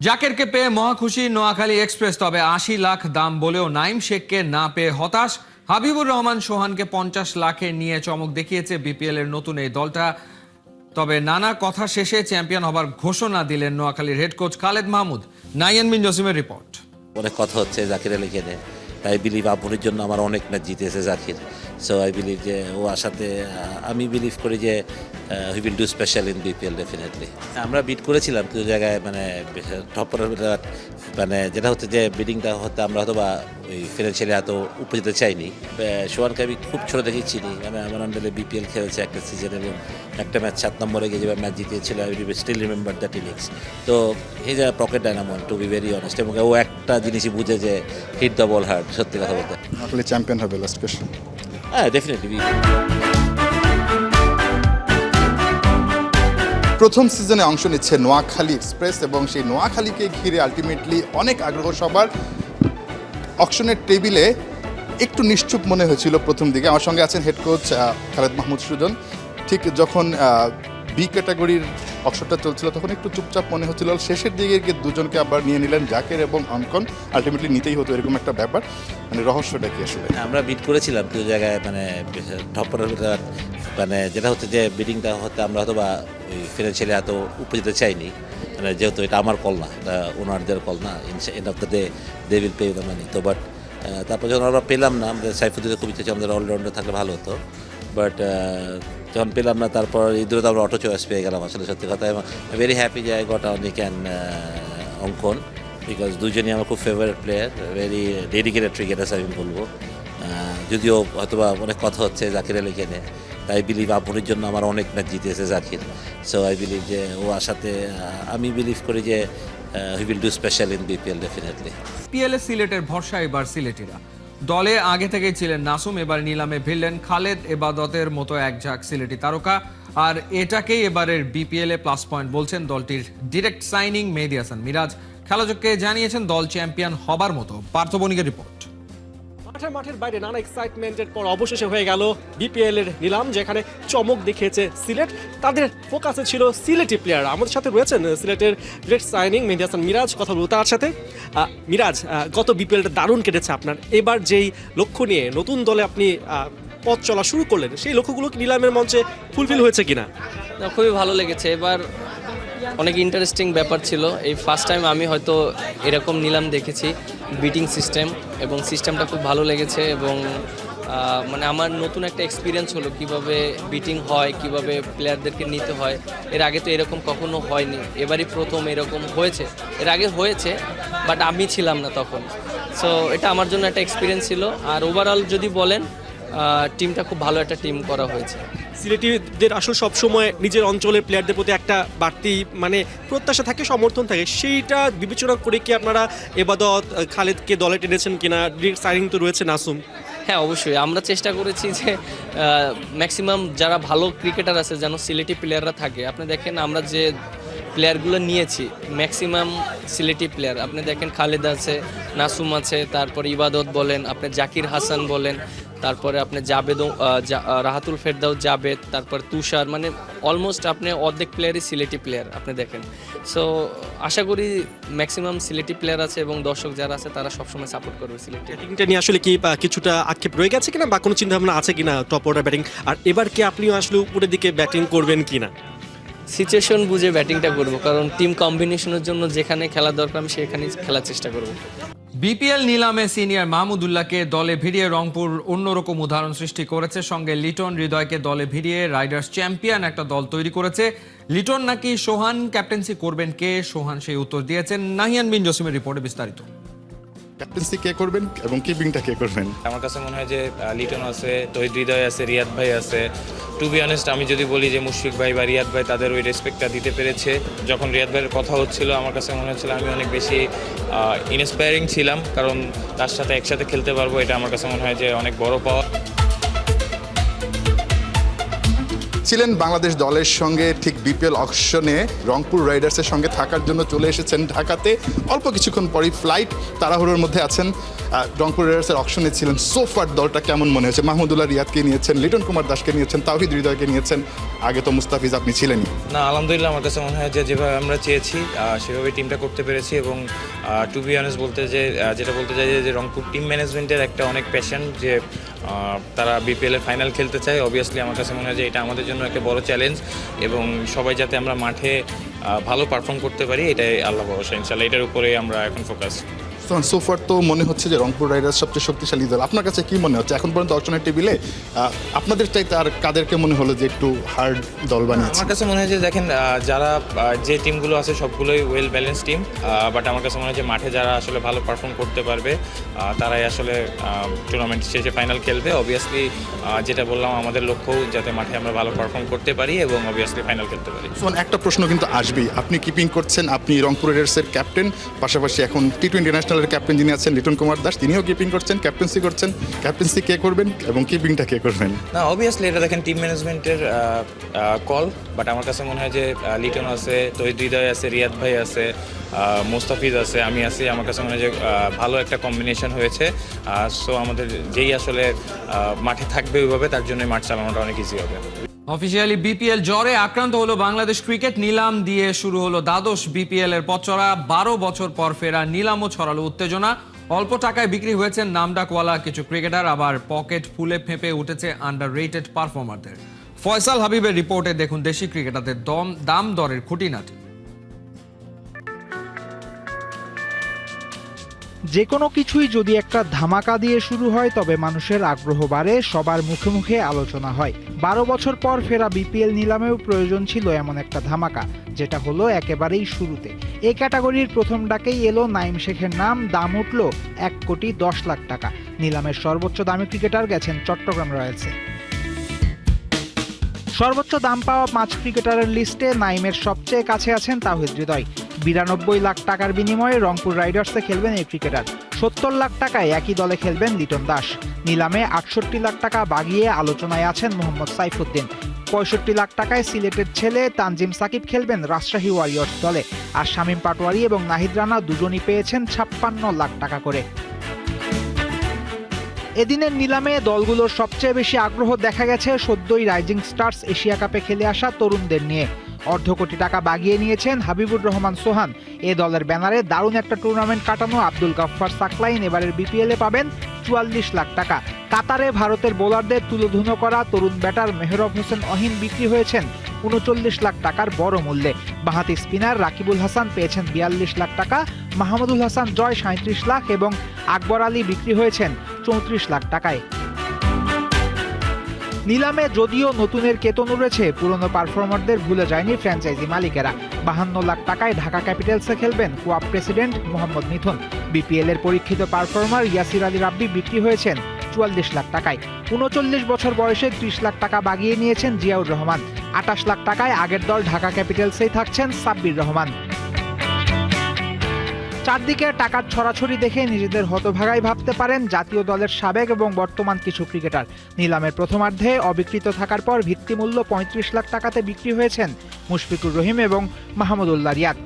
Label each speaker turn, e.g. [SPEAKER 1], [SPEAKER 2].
[SPEAKER 1] জাকেরকে পেয়ে মহাখুশি নোয়াখালী এক্সপ্রেস, তবে ৮০ লাখ দাম বলেও নাইম শেখকে না পেয়ে হতাশ। হাবিবুর রহমান সোহানকে ৫০ লাখে নিয়ে চমক দেখিয়েছে বিপিএল এর নতুন এই দলটা। তবে নানা কথা শেষে চ্যাম্পিয়ন হবার ঘোষণা দিলেন নোয়াখালীর হেড কোচ খালেদ মাহমুদ। নাইয়ান বিন জসিমের রিপোর্ট।
[SPEAKER 2] অনেক কথা হচ্ছে জাকির আলী খেলে, তাই বিলিভ আবুরের জন্য আমার অনেক ম্যাচ জিতেছে জাকির। সো আই বিলিভ যে ও আসাতে আমি বিলিভ করি যে he will do special in BPL definitely. আমরা বিট করেছিলাম কিছু জায়গায়, মানে টপের মানে যেটা হচ্ছে যে বিডিংটা হতে আমরা হয়তো বা ওই ফিনান্সিয়ালি এত উপরে যেতে চাইনি। সোহানকে আমি খুব ছোটো দেখেই চিনি, মানে আমার আন্ডারে বিপিএল খেলেছে একটা সিজন এবং একটা ম্যাচ ৭ নম্বরে গিয়ে যেভাবে ম্যাচ জিতিয়েছিল, I still remember that innings. তো এই যে pocket dynamo, to be very honest, এবং ও একটা জিনিসই বুঝে যে হিট দ্য বল হার্ড, সত্যি কথা বলতে।
[SPEAKER 3] নোয়াখালী চ্যাম্পিয়ন হবে লাস্ট কোয়েশ্চেন।
[SPEAKER 2] হ্যাঁ, ডেফিনেটলি।
[SPEAKER 3] প্রথম সিজনে অংশ নিচ্ছে নোয়াখালী এক্সপ্রেস এবং সেই নোয়াখালীকে ঘিরে আলটিমেটলি অনেক আগ্রহ সবার। অকশনের টেবিলে একটু নিশ্চুপ মনে হয়েছিল প্রথম দিকে। আমার সঙ্গে আছেন হেড কোচ খালেদ মাহমুদ সুজন। ঠিক যখন বি ক্যাটাগরির অকশনটা চলছিল তখন একটু চুপচাপ মনে হচ্ছিল, শেষের দিকে গিয়ে দুজনকে আবার নিয়ে নিলেন, জাকের এবং অঙ্কন। আলটিমেটলি নিতেই হতো, এরকম একটা ব্যাপার। মানে রহস্যটা কি আসলে?
[SPEAKER 2] আমরা বিট করেছিলাম কিছু জায়গায়, মানে টপের মানে যেটা হচ্ছে যে বিডিংটা হতে আমরা হয়তো বা ওই ফিনান্সিয়ালি এত উপরে যেতে চাইনি, মানে যেহেতু এটা আমার কল না, এটা ওনারদের কল না। End of the day they will pay the money. তো বাট তারপর যখন আমরা পেলাম না, আমাদের সাইফুদ্দিনের খুব ইচ্ছে ছিল আমাদের অলরাউন্ডার থাকলে ভালো হতো, বাট যখন পেলাম না তারপর ঈদুরে তো আমরা অটো চয়েস পেয়ে গেলাম। আসলে সত্যি কথা, ভেরি হ্যাপি যে আই গট অনলি ক্যান অঙ্কন, বিকজ দুজনই আমার খুব favourite player, very dedicated cricketers আমি বলবো। যদিও হয়তোবা অনেক কথা হচ্ছে জাকির আলী খেলে, তাই বিলিভ আবুরের জন্য আমার অনেক ম্যাচ জিতেছে জাকির। সো আই বিলিভ যে ও আসাতে আমি বিলিভ করি যে he will do special in BPL definitely.
[SPEAKER 1] BPL এ সিলেটের ভরসা এবার সিলেটিরা। দলে আগে থেকেই ছিলেন নাসুম, এবার নিলামে ভিড়লেন খালেদ এবাদতের মতো এক ঝাঁক সিলেটি তারকা। আর এটাকেই এবারের বিপিএল এ প্লাস পয়েন্ট বলছেন দলটির ডিরেক্ট সাইনিং মেহেদী হাসান মিরাজ। খেলাযোগকে জানিয়েছেন দল চ্যাম্পিয়ন হবার মতো। পার্থ বণিকের রিপোর্ট।
[SPEAKER 4] মাঠের বাইরে নানা এক্সাইটমেন্টের পর অবশেষে হয়ে গেল বিপিএল এর নিলাম, যেখানে চমক দেখিয়েছে সিলেট। তাদের ফোকাসে ছিল সিলেটি প্লেয়ার। আমাদের সাথে রয়েছেন সিলেটের ডিরেক্ট সাইনিং মেহেদী হাসান মিরাজ, কথা বলবো তার সাথে। মিরাজ, গত বিপিএলটা দারুণ কেটেছে আপনার। এবার যেই লক্ষ্য নিয়ে নতুন দলে আপনি পথ চলা শুরু করলেন, সেই লক্ষ্যগুলো কি নিলামের মঞ্চে ফুলফিল হয়েছে কিনা?
[SPEAKER 5] খুবই ভালো লেগেছে। এবার অনেক ইন্টারেস্টিং ব্যাপার ছিল। এই ফার্স্ট টাইম আমি হয়তো এরকম নিলাম দেখেছি, বিটিং সিস্টেম, এবং সিস্টেমটা খুব ভালো লেগেছে। এবং মানে আমার নতুন একটা এক্সপিরিয়েন্স হলো কিভাবে বিটিং হয়, কিভাবে প্লেয়ারদেরকে নিতে হয়। এর আগে তো এরকম কখনো হয়নি, এবারই প্রথম এরকম হয়েছে। এর আগে হয়েছে, বাট আমি ছিলাম না তখন। সো এটা আমার জন্য একটা এক্সপিরিয়েন্স ছিল। আর ওভারঅল যদি বলেন, টিমটা খুব ভালো একটা টিম করা হয়েছে।
[SPEAKER 4] সিলেটিদের আসলে সবসময় নিজের অঞ্চলের প্লেয়ারদের প্রতি একটা বাড়তি মানে প্রত্যাশা থাকে, সমর্থন থাকে। সেইটা বিবেচনা করে কি আপনারা এবাদত খালেদকে দলে টেনেছেন কিনা? ডিরেক্ট সাইনিং তো রয়েছে নাসুম।
[SPEAKER 5] হ্যাঁ, অবশ্যই আমরা চেষ্টা করেছি যে ম্যাক্সিমাম যারা ভালো ক্রিকেটার আছে যেন সিলেটি প্লেয়াররা থাকে। আপনি দেখেন আমরা যে প্লেয়ারগুলো নিয়েছি ম্যাক্সিমাম সিলেটি প্লেয়ার। আপনি দেখেন খালেদ আছে, নাসুম আছে, তারপরে ইবাদত বলেন, আপনি জাকির হাসান বলেন, তারপরে আপনি জাবেদও, রাহাতুল ফেরদাউস জাবেদ, তারপর তুষার, মানে অলমোস্ট আপনি অর্ধেক প্লেয়ারই সিলেটি প্লেয়ার আপনি দেখেন। সো আশা করি ম্যাক্সিমাম সিলেটি প্লেয়ার আছে এবং দর্শক যারা আছে তারা সবসময় সাপোর্ট করবে সিলেটি।
[SPEAKER 4] ব্যাটিংটা নিয়ে আসলে কি কিছুটা আক্ষেপ রয়ে গেছে কিনা, বা কোনো চিন্তাভাবনা আছে কিনা টপ অর্ডার ব্যাটিং? আর এবার কি আপনিও আসলে উপরের দিকে ব্যাটিং করবেন কিনা?
[SPEAKER 5] সিচুয়েশন বুঝে ব্যাটিংটা করব, কারণ টিম কম্বিনেশনের জন্য যেখানে খেলা দরকার আমি সেখানেই খেলার চেষ্টা করব।
[SPEAKER 1] বিপিএল নিলামে সিনিয়র মাহমুদুল্লাহকে দলে ভিড়িয়ে রংপুর অন্যরকম উদাহরণ সৃষ্টি করেছে। সঙ্গে লিটন হৃদয়কে দলে ভিড়িয়ে রাইডার্স চ্যাম্পিয়ন একটা দল তৈরি করেছে। লিটন নাকি সোহান ক্যাপ্টেন্সি করবেন কে? সোহান সেই উত্তর দিয়েছেন। নাহিয়ান বিন জসিমের রিপোর্টে বিস্তারিত।
[SPEAKER 3] ক্যাপ্টেন্সি কে করবেন এবং কিপিংটা কে করবেন?
[SPEAKER 6] আমার কাছে মনে হয় যে লিটন আছে, তহিদ হৃদয় আছে, রিয়াদ ভাই আছে। টু বি অনেস্ট, আমি যদি বলি যে মুশফিক ভাই বা রিয়াদ ভাই তাদের ওই রেসপেক্টটা দিতে পেরেছে। যখন রিয়াদ ভাইয়ের কথা হচ্ছিল আমার কাছে মনে হচ্ছিল আমি অনেক বেশি ইন্সপায়ারিং ছিলাম, কারণ তার সাথে একসাথে খেলতে পারবো, এটা আমার কাছে মনে হয় যে অনেক বড় পাওয়া।
[SPEAKER 3] ছিলেন বাংলাদেশ দলের সঙ্গে ঠিক বিপিএল অকশনে রংপুর রাইডার্সের সঙ্গে থাকার জন্য চলে এসেছেন ঢাকাতে। অল্প কিছুক্ষণ পরেই ফ্লাইট, তাড়াহুড়োর মধ্যে আছেন। রংপুর রাইডার্সের অকশনে ছিলেন। সোফার দলটা কেমন মনে হয়েছে? মাহমুদুল্লাহ রিয়াদকে নিয়েছেন, লিটন কুমার দাসকে নিয়েছেন, তাওহিদ হৃদয়কে নিয়েছেন, আগে তো মুস্তাফিজ আপনি ছিলেনই।
[SPEAKER 6] না, আলহামদুলিল্লাহ আমার কাছে মনে হয় যে যেভাবে আমরা চেয়েছি সেভাবে টিমটা করতে পেরেছি। এবং টু বি অনেস্ট বলতে যেটা বলতে চাই যে রংপুর টিম ম্যানেজমেন্টের একটা অনেক প্যাশন যে তারা বিপিএলের ফাইনাল খেলতে চায়। অবভিয়াসলি আমার কাছে মনে হয় যে এটা আমাদের জন্য একটা বড় চ্যালেঞ্জ, এবং সবাই যাতে আমরা মাঠে ভালো পারফর্ম করতে পারি, এটাই আল্লাহ ভরসা। ইনশাল্লাহ এটার উপরে আমরা এখন ফোকাস।
[SPEAKER 3] সোফার তো মনে হচ্ছে যে রংপুর রাইডার্স সবচেয়ে শক্তিশালী দল। আপনার কাছে কি মনে হচ্ছে এখন পর্যন্ত অকশনের টেবিলে আপনাদের চাইতে আর কাদেরকে মনে হলো যে একটু হার্ড দল বানিয়েছে?
[SPEAKER 6] আমার কাছে মনে হয় যে দেখেন, যারা যে টিমগুলো আছে সবগুলোই ওয়েল ব্যালেন্স টিম, বাট আমার কাছে মনে হয় যে মাঠে যারা আসলে ভালো পারফর্ম করতে পারবে তারাই আসলে টুর্নামেন্ট শেষে ফাইনাল খেলবে। অবভিয়াসলি যেটা বললাম, আমাদের লক্ষ্য যাতে মাঠে আমরা ভালো পারফর্ম করতে পারি এবং অবভিয়াসলি ফাইনাল খেলতে পারি।
[SPEAKER 3] একটা প্রশ্ন কিন্তু আসবেই, আপনি কিপিং করছেন, আপনি রংপুর রাইডার্সের ক্যাপ্টেন, পাশাপাশি এখন টি-20 ন্যাশনালের ক্যাপ্টেন যিনি আছেন লিটন কুমার দাস, তিনিও কিপিং করছেন, ক্যাপ্টেন্সি করছেন। ক্যাপ্টেন্সি কে করবেন এবং কিপিংটা কে করবেন?
[SPEAKER 6] না, অবভিয়াসলি এটা দেখেন টিম ম্যানেজমেন্টের কল, বাট আমার কাছে মনে হয় যে লিটন আছে, তহিদ হৃদয় আছে, রিয়াদ ভাই আছে, মুস্তাফিজ আছে, আমি আছি। আমার কাছে মনে হয় যে ভালো একটা কম্বিনেশন হয়েছে। সো আমাদের যেই আসলে মাঠে থাকবে ওইভাবে, তার জন্য মাঠ চালানোটা অনেক ইজি হবে।
[SPEAKER 1] অফিসিয়ালি বিপিএল জ্বরে আক্রান্ত হলো বাংলাদেশ ক্রিকেট। নিলাম দিয়ে শুরু হলো দ্বাদশ বিপিএল এর পথচলা। 12 বছর পর ফেরা নিলামও ছড়ালো উত্তেজনা। অল্প টাকায় বিক্রি হয়েছেন নামডাকওয়ালা কিছু ক্রিকেটার, আবার পকেট ফুলে ফেঁপে উঠেছে আন্ডার রেটেড পারফর্মারদের। ফয়সাল হাবিবের রিপোর্টে দেখুন দেশি ক্রিকেটারদের দাম দরের খুঁটিনাটি।
[SPEAKER 7] যে কোনো কিছুই যদি একটা ধামাকা দিয়ে শুরু হয় তবে মানুষের আগ্রহ বাড়ে, সবার মুখে মুখে আলোচনা হয়। 12 বছর পর ফেরা বিপিএল নিলামেও প্রয়োজন ছিল এমন একটা ধামাকা, যেটা হলো একেবারেই শুরুতে। এই ক্যাটাগরির প্রথম ডাকেই এলো নাইম শেখের নাম, দাম উঠল 1,10,00,000 টাকা। নিলামের সর্বোচ্চ দামি ক্রিকেটার গেছেন চট্টগ্রাম রয়্যালসে। সর্বোচ্চ দাম পাওয়া 5 ক্রিকেটারের লিস্টে নাইমের সবচেয়ে কাছে আছেন তাওহিদ হৃদয়। 92 লাখ টাকার বিনিময়ে রংপুর রাইডার্সে খেলবেন এই ক্রিকেটার। 70 লাখ টাকায় একই দলে খেলবেন লিটন দাস। নিলামে 68 লাখ টাকা বাগিয়ে আলোচনায় আছেন মোহাম্মদ সাইফুদ্দিন। 65 লাখ টাকায় সিলেটের ছেলে তানজিম সাকিব খেলবেন রাজশাহী ওয়ারিয়র্স দলে। আর শামীম পাটোয়ারি এবং নাহিদ রানা দুজনই পেয়েছেন 56 লাখ টাকা করে। এদিনের নিলামে দলগুলোর সবচেয়ে বেশি আগ্রহ দেখা গেছে সদ্যই রাইজিং স্টার্স এশিয়া কাপে খেলে আসা তরুণদের নিয়ে। 1/2 কোটি টাকা বাগিয়ে নিয়েছেন হাবিবুর রহমান সোহান। এ দলের ব্যানারে দারুণ একটা টুর্নামেন্ট কাটানো আব্দুল গাফফার সাকলাইন এবারের বিপিএলে পাবেন 44 লাখ টাকা। কাতারে ভারতের বোলারদের তুলোধুনো করা তরুণ ব্যাটার মেহরব হোসেন অহিন বিক্রি হয়েছেন 39 লাখ টাকার বড় মূল্যে। বাঁহাতি স্পিনার রাকিবুল হাসান পেয়েছেন 42 লাখ টাকা। মাহমুদুল হাসান জয় 37 লাখ এবং আকবর আলী বিক্রি হয়েছেন 34 লাখ টাকায়। নিলামে যদিও নতুনের কেতন উড়েছে, পুরনো পারফর্মারদের ভুলে যায়নি ফ্র্যাঞ্চাইজি মালিকেরা। 52 লাখ টাকায় ঢাকা ক্যাপিটালসে খেলবেন কোয়াপ প্রেসিডেন্ট মোহাম্মদ মিথুন। বিপিএল এর পরীক্ষিত পারফর্মার ইয়াসির আলী রাব্বি বিক্রি হয়েছেন 44 লাখ টাকায়। 39 বছর বয়সে 30 লাখ টাকা বাগিয়ে নিয়েছেন জিয়াউর রহমান। 28 লাখ টাকায় আগের দল ঢাকা ক্যাপিটালসেই থাকছেন সাব্বির রহমান। চারদিকে টাকার ছড়াছড়ি দেখে নিজেদের হতভাগাই ভাবতে পারেন জাতীয় দলের সাবেক এবং বর্তমান কিছু ক্রিকেটার। নিলামের প্রথমার্ধে অবিকৃত থাকার পর ভিত্তিমূল্য 35 লাখ টাকাতে বিক্রি হয়েছেন মুশফিকুর রহিম এবং মাহমুদুল্লাহ রিয়াদ।